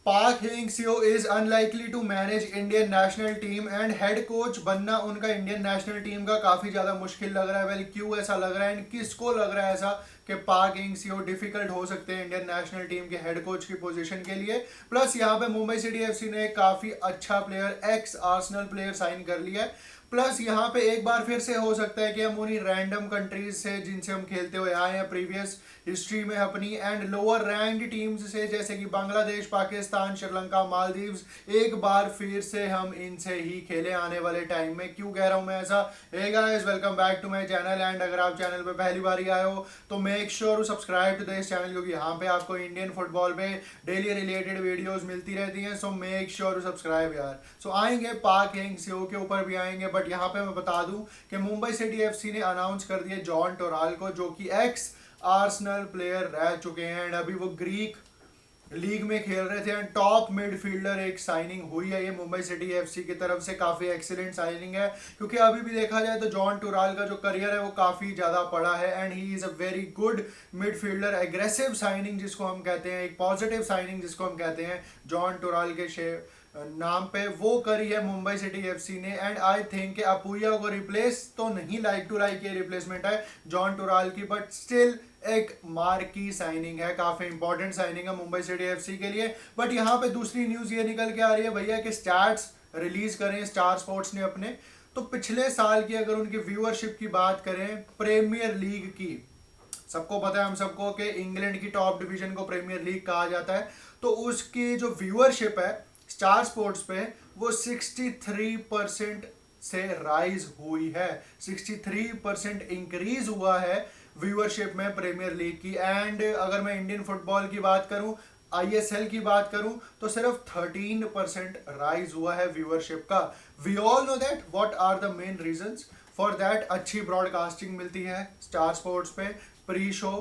पाक Hang-seo is unlikely to manage Indian national team and head coach बनना उनका Indian national team का काफ़ी ज़्यादा मुश्किल लग रहा है। वेल क्यों ऐसा लग रहा है एंड किसको लग रहा है ऐसा कि पाक हेंग-सेओ डिफिकल्ट हो सकते हैं इंडियन नेशनल टीम के हेड कोच की पोजीशन के लिए। प्लस यहाँ पे मुंबई सिटी एफसी ने काफ़ी अच्छा player ex Arsenal player sign कर लिया है। प्लस यहाँ पे एक बार फिर से हो सकता है कि हम उन्हीं रैंडम कंट्रीज से जिनसे हम खेलते हुए आए हैं प्रीवियस हिस्ट्री में अपनी एंड लोअर रैंक्ड टीम्स से जैसे कि बांग्लादेश, पाकिस्तान, श्रीलंका, मालदीव्स, एक बार फिर से हम इनसे ही खेले आने वाले टाइम में। क्यों कह रहा हूं मैं ऐसा? Hey guys, welcome back to my channel and अगर आप चैनल पे पहली बार ही आए हो तो make sure to subscribe to this channel, क्योंकि यहाँ पे आपको इंडियन फुटबॉल पे डेली रिलेटेड वीडियोस मिलती रहती हैं। So make sure to subscribe यार। सो आएंगे पाक हेंग-सेओ के ऊपर भी आएंगे, बट यहाँ पे मैं बता दूं कि मुंबई सिटी एफसी ने अनाउंस कर दिया जॉन टोराल को, जो कि एक्स आर्सेनल प्लेयर रह चुके हैं एंड अभी वो ग्रीक लीग में खेल रहे थे एंड टॉप मिडफील्डर एक साइनिंग हुई है ये मुंबई सिटी एफसी की तरफ से। काफ़ी एक्सीलेंट साइनिंग है, क्योंकि अभी भी देखा जाए तो जॉन टुराल का जो करियर है वो काफ़ी ज़्यादा पड़ा है and he is a very good midfielder. Aggressive signing जिसको हम कहते हैं, एक पॉजिटिव साइनिंग जिसको हम कहते हैं, जॉन टुराल के नाम पे वो करी है मुंबई सिटी एफसी ने। एंड आई थिंक कि अपुया को रिप्लेस तो नहीं लाइक टू लाइक ये रिप्लेसमेंट है जॉन टुराल की, बट स्टिल एक मार्की साइनिंग है, काफी इंपॉर्टेंट साइनिंग है मुंबई सिटी एफसी के लिए। बट यहाँ पे दूसरी न्यूज ये निकल के आ रही है भैया कि स्टैट्स रिलीज करें स्टार स्पोर्ट्स ने अपने, तो पिछले साल की अगर उनकी व्यूअरशिप की बात करें प्रीमियर लीग की, सबको पता है हम सबको कि इंग्लैंड की टॉप डिवीजन को प्रीमियर लीग कहा जाता है, तो उसकी जो व्यूअरशिप है स्टार स्पोर्ट्स पे वो 63% से राइज हुई है। 63% इंक्रीज हुआ है व्यूअरशिप में प्रीमियर लीग की। एंड अगर मैं इंडियन फुटबॉल की बात करूं, आईएसएल की बात करूं, तो सिर्फ 13% राइज हुआ है व्यूअरशिप का। We all know that what are the main reasons for that. अच्छी ब्रॉडकास्टिंग मिलती है स्टार स्पोर्ट्स पे, pre show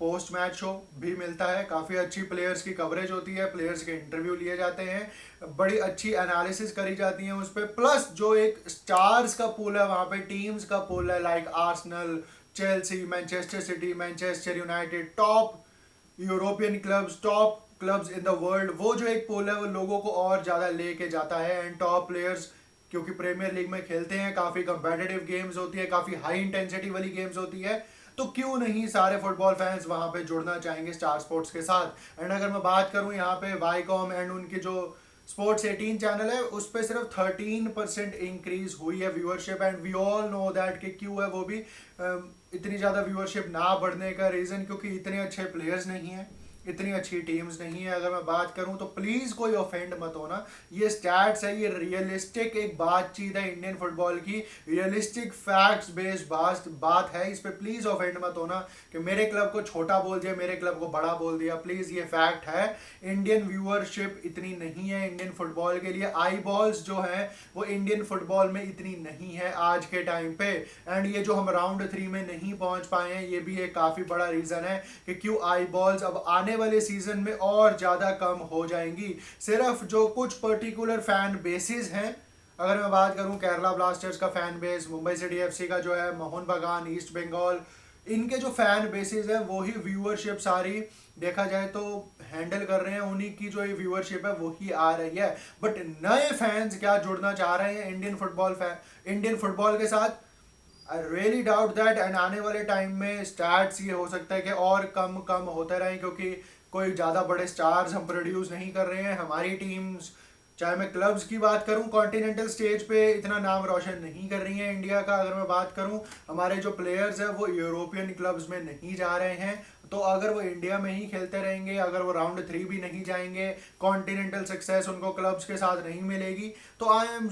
post match show भी मिलता है, काफ़ी अच्छी प्लेयर्स की कवरेज होती है, प्लेयर्स के इंटरव्यू लिए जाते हैं, बड़ी अच्छी एनालिसिस करी जाती है उस पर। प्लस जो एक स्टार्स का पूल है वहाँ पे, टीम्स का पूल है like Arsenal, Chelsea, Manchester city, Manchester United, top European clubs, top clubs in the world, वो जो एक पोल है वो लोगों को और ज़्यादा लेके जाता है। एंड टॉप प्लेयर्स क्योंकि प्रीमियर लीग में खेलते हैं, काफ़ी कंपेटिटिव गेम्स होती है, काफ़ी हाई इंटेंसिटी वाली गेम्स होती है, तो क्यों नहीं सारे फुटबॉल फैंस वहां पे जुड़ना चाहेंगे स्टार स्पोर्ट्स के साथ। एंड अगर मैं बात करूं यहाँ पे वाईकॉम एंड उनकी जो स्पोर्ट्स 18 चैनल है उस पर सिर्फ 13% इंक्रीज हुई है viewership. And we all know that कि क्यों है वो भी इतनी ज़्यादा व्यूअरशिप ना बढ़ने का रीज़न क्योंकि इतने अच्छे प्लेयर्स नहीं हैं, इतनी अच्छी टीम्स नहीं है। अगर मैं बात करूं तो प्लीज कोई ऑफेंड मत होना, ये स्टैट्स है, ये रियलिस्टिक एक बातचीत है इंडियन फुटबॉल की, रियलिस्टिक फैक्ट्स बेस्ड बात है, इस पे प्लीज ऑफेंड मत होना कि मेरे क्लब को छोटा बोल दिया, मेरे क्लब को बड़ा बोल दिया। प्लीज ये फैक्ट है, इंडियन व्यूअरशिप इतनी नहीं है इंडियन फुटबॉल के लिए, आई बॉल्स जो है वो इंडियन फुटबॉल में इतनी नहीं है आज के टाइम पे। एंड ये जो हम राउंड 3 में नहीं पहुंच पाए हैं ये भी एक काफी बड़ा रीजन है कि क्यों आई बॉल्स अब आने वाले सीजन में और ज्यादा कम हो जाएंगी। सिर्फ जो कुछ पर्टिकुलर फैन बेसिस हैं, अगर मैं बात करूं केरला ब्लास्टर्स का fan base, Mumbai city FC का जो है, मोहन बगान, ईस्ट बंगाल, इनके जो फैन बेसिस हैं वही व्यूअरशिप सारी देखा जाए तो हैंडल कर रहे हैं, उन्हीं की जो ये व्यूअरशिप है वही आ रही है। बट नए फैंस क्या जुड़ना चाह रहे हैं इंडियन फुटबॉल के साथ? I really doubt that. And आने वाले टाइम में स्टार्स ये हो सकता है कि और कम कम होते रहें, क्योंकि कोई ज़्यादा बड़े स्टार्स हम प्रोड्यूस नहीं कर रहे हैं। हमारी टीम्स, चाहे मैं क्लब्स की बात करूं, कॉन्टिनेंटल स्टेज पे इतना नाम रोशन नहीं कर रही हैं इंडिया का। अगर मैं बात करूं, हमारे जो प्लेयर्स हैं वो यूरोपियन क्लब्स में नहीं जा रहे हैं, तो अगर वो इंडिया में ही खेलते रहेंगे, अगर वो राउंड 3 भी नहीं जाएंगे, कॉन्टिनेंटल सक्सेस उनको क्लब्स के साथ नहीं मिलेगी, तो आई एम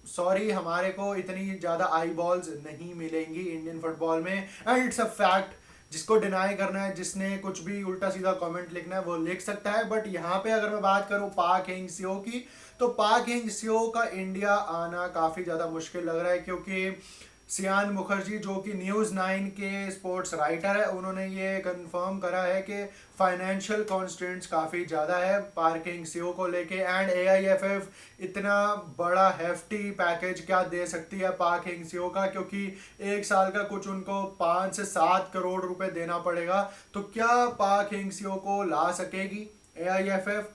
सॉरी, हमारे को इतनी ज़्यादा आई बॉल्स नहीं मिलेंगी इंडियन फुटबॉल में। एंड इट्स अ फैक्ट, जिसको डिनाई करना है, जिसने कुछ भी उल्टा सीधा कमेंट लिखना है वो लिख सकता है। बट यहाँ पे अगर मैं बात करूँ पाक हेंग-सेओ की, तो पाक हेंग-सेओ का इंडिया आना काफ़ी ज़्यादा मुश्किल लग रहा है, क्योंकि सियान मुखर्जी जो कि न्यूज़ 9 के स्पोर्ट्स राइटर है, उन्होंने ये कंफर्म करा है कि फाइनेंशियल कॉन्स्टेंट्स काफ़ी ज़्यादा है पाक हेंग-सेओ को लेके। एंड एआईएफएफ इतना बड़ा हेफ्टी पैकेज क्या दे सकती है पाक हेंग-सेओ का, क्योंकि एक साल का कुछ उनको 5 से 7 करोड़ रुपए देना पड़ेगा। तो क्या पाक हेंग-सेओ को ला सकेगी एआईएफएफ?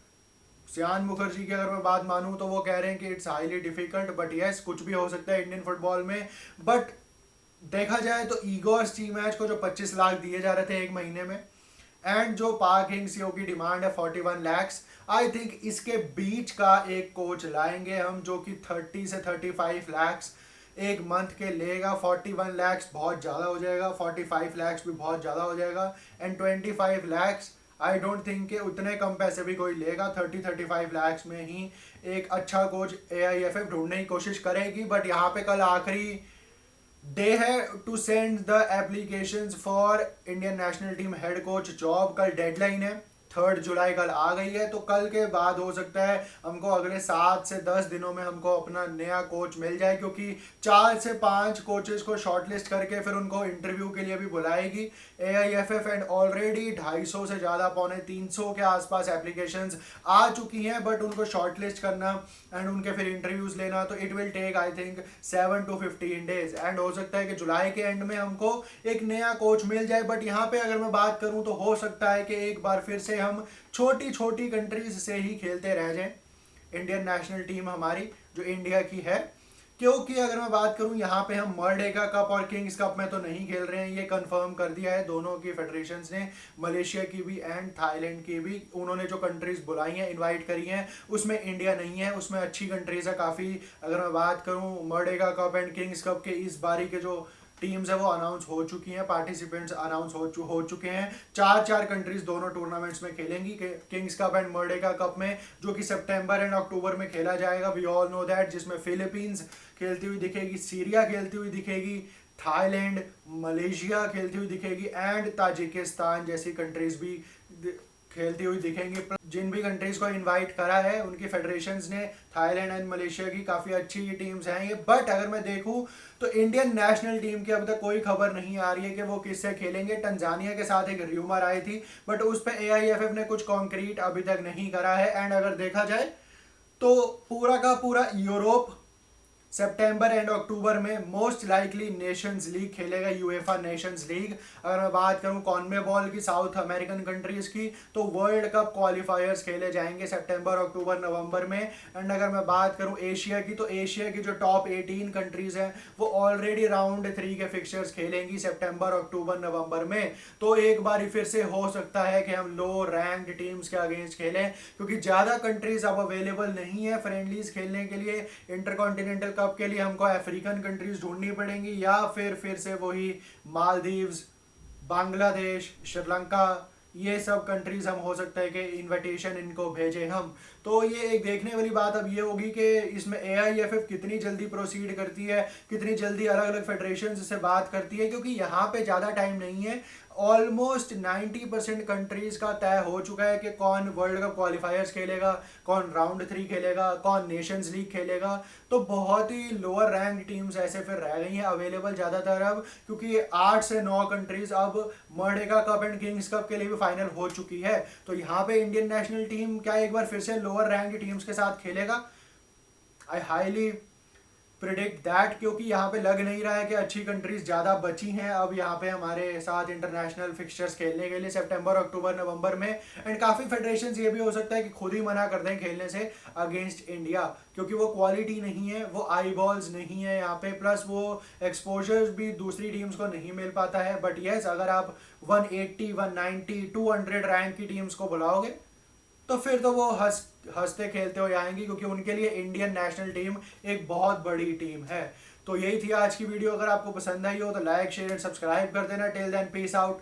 श्यान मुखर्जी की अगर मैं बात मानूं तो वो कह रहे हैं कि it's highly difficult, but yes कुछ भी हो सकता है इंडियन फुटबॉल में। बट देखा जाए तो ईगोस टी मैच को जो 25 लाख दिए जा रहे थे एक महीने में, एंड जो पाक हिंग सीओ की डिमांड है 41 लैक्स, आई थिंक इसके बीच का एक कोच लाएंगे हम जो कि 30 से 35 लैक्स एक मंथ के लेगा। 41 लैक्स बहुत ज़्यादा हो जाएगा, 45 लैक्स भी बहुत ज़्यादा हो जाएगा, and 25 lakhs I don't think कि उतने कम पैसे भी कोई लेगा। 30-35 लैक्स में ही एक अच्छा कोच AIFF ढूंढने की कोशिश करेगी। बट यहाँ पे कल आखिरी डे है to send the applications for Indian national team head coach job. कल डेडलाइन है, 3 जुलाई कल आ गई है, तो कल के बाद हो सकता है हमको अगले 7 से 10 दिनों में हमको अपना नया कोच मिल जाए, क्योंकि 4 से 5 कोचेस को शॉर्टलिस्ट करके फिर उनको इंटरव्यू के लिए भी बुलाएगी AIFF। एंड ऑलरेडी 250 से ज़्यादा, 250 के आसपास एप्लीकेशंस आ चुकी हैं, बट उनको शॉर्टलिस्ट करना एंड उनके फिर इंटरव्यूज लेना, तो it will take I think 7 to 15 days. And हो सकता है कि जुलाई के एंड में हमको एक नया कोच मिल जाए। बट यहाँ पे अगर मैं बात करूँ तो हो सकता है कि एक बार फिर से हम छोटी छोटी कंट्रीज से ही खेलते रह जाएं इंडियन नेशनल टीम हमारी जो इंडिया की है। क्योंकि अगर मैं बात करूं यहाँ पे हम मर्डेगा कप और किंग्स कप में तो नहीं खेल रहे हैं, ये कंफर्म कर दिया है दोनों की फेडरेशंस ने, मलेशिया की भी एंड थाईलैंड की भी। उन्होंने जो कंट्रीज बुलाई हैं, इनवाइट करी हैं, उसमें इंडिया नहीं है, उसमें अच्छी कंट्रीज है काफ़ी। अगर मैं बात करूं मर्डेगा कप एंड किंग्स कप के इस बारी के जो टीम्स है वो अनाउंस हो चुकी हैं, पार्टिसिपेंट्स अनाउंस हो चुके हैं। 4 कंट्रीज दोनों टूर्नामेंट्स में खेलेंगी, किंग्स कप एंड मर्डेगा कप में, जो कि सितंबर एंड अक्टूबर में खेला जाएगा। वी ऑल नो दैट, जिसमें फिलीपींस खेलती हुई दिखेगी, सीरिया खेलती हुई दिखेगी, थाईलैंड, मलेशिया खेलती हुई दिखेगी, एंड ताजिकिस्तान जैसी कंट्रीज भी खेलती हुई दिखेंगी। जिन भी कंट्रीज को इनवाइट करा है उनकी फेडरेशंस ने, थाईलैंड एंड मलेशिया की काफ़ी अच्छी टीम्स हैं ये। बट अगर मैं देखूं तो इंडियन नेशनल टीम की अभी तक कोई खबर नहीं आ रही है कि वो किससे खेलेंगे। टंजानिया के साथ एक र्यूमर आई थी, बट उस पर AIFF ने कुछ कॉन्क्रीट अभी तक नहीं करा है। एंड अगर देखा जाए तो पूरा का पूरा यूरोप सितंबर एंड अक्टूबर में मोस्ट लाइकली नेशंस लीग खेलेगा, यूएफा नेशंस लीग। अगर मैं बात करूं कॉन्मेबॉल की, साउथ अमेरिकन कंट्रीज की, तो वर्ल्ड कप क्वालिफायर्स खेले जाएंगे सितंबर अक्टूबर नवंबर में। एंड अगर मैं बात करूं एशिया की, तो एशिया की जो टॉप 18 कंट्रीज हैं वो ऑलरेडी राउंड 3 के फिक्चर्स खेलेंगी सितंबर अक्टूबर नवंबर में। तो एक बार फिर से हो सकता है कि हम लो रैंक्ड टीम्स के अगेंस्ट खेलें, क्योंकि ज़्यादा कंट्रीज अब अवेलेबल नहीं है फ्रेंडलीज खेलने के लिए। इंटरकॉन्टिनेंटल कप के लिए हमको अफ्रीकन कंट्रीज ढूंढनी पड़ेंगी, या फिर से वही मालदीव्स, बांग्लादेश, श्रीलंका, ये सब कंट्रीज हम हो सकता है कि इनविटेशन इनको भेजें हम। तो ये एक देखने वाली बात अब ये होगी कि इसमें AIFF कितनी जल्दी प्रोसीड करती है, कितनी जल्दी अलग अलग फेडरेशन से बात करती है, क्योंकि यहाँ पे ज़्यादा टाइम नहीं है। ऑलमोस्ट 90% कंट्रीज का तय हो चुका है कि कौन वर्ल्ड कप क्वालिफायर्स खेलेगा, कौन राउंड 3 खेलेगा, कौन नेशंस लीग खेलेगा। तो बहुत ही लोअर रैंक टीम्स ऐसे फिर रह गई हैं अवेलेबल ज़्यादातर अब, क्योंकि 8 से 9 कंट्रीज अब मर्डेगा कप एंड किंग्स कप के लिए भी फाइनल हो चुकी है। तो यहाँ पे इंडियन नेशनल टीम क्या एक बार फिर से लोअर रैंक टीम्स के साथ खेलेगा? आई हाईली प्रिडिक्ट दैट, क्योंकि यहाँ पे लग नहीं रहा है कि अच्छी कंट्रीज ज़्यादा बची हैं अब यहाँ पे हमारे साथ इंटरनेशनल फिक्सचर्स खेलने के लिए सितंबर अक्टूबर नवंबर में। एंड काफ़ी फेडरेशंस ये भी हो सकता है कि खुद ही मना कर दें खेलने से अगेंस्ट इंडिया, क्योंकि वो क्वालिटी नहीं है, वो आई बॉल्स नहीं है यहाँ पे, प्लस वो एक्सपोजर्स भी दूसरी टीम्स को नहीं मिल पाता है। बट येस, अगर आप 180, 190, 200 रैंक की टीम्स को बुलाओगे तो फिर तो वो हंसते खेलते हो आएंगी, क्योंकि उनके लिए इंडियन नेशनल टीम एक बहुत बड़ी टीम है। तो यही थी आज की वीडियो। अगर आपको पसंद आई हो तो लाइक, शेयर एंड सब्सक्राइब कर देना। Till then, peace out.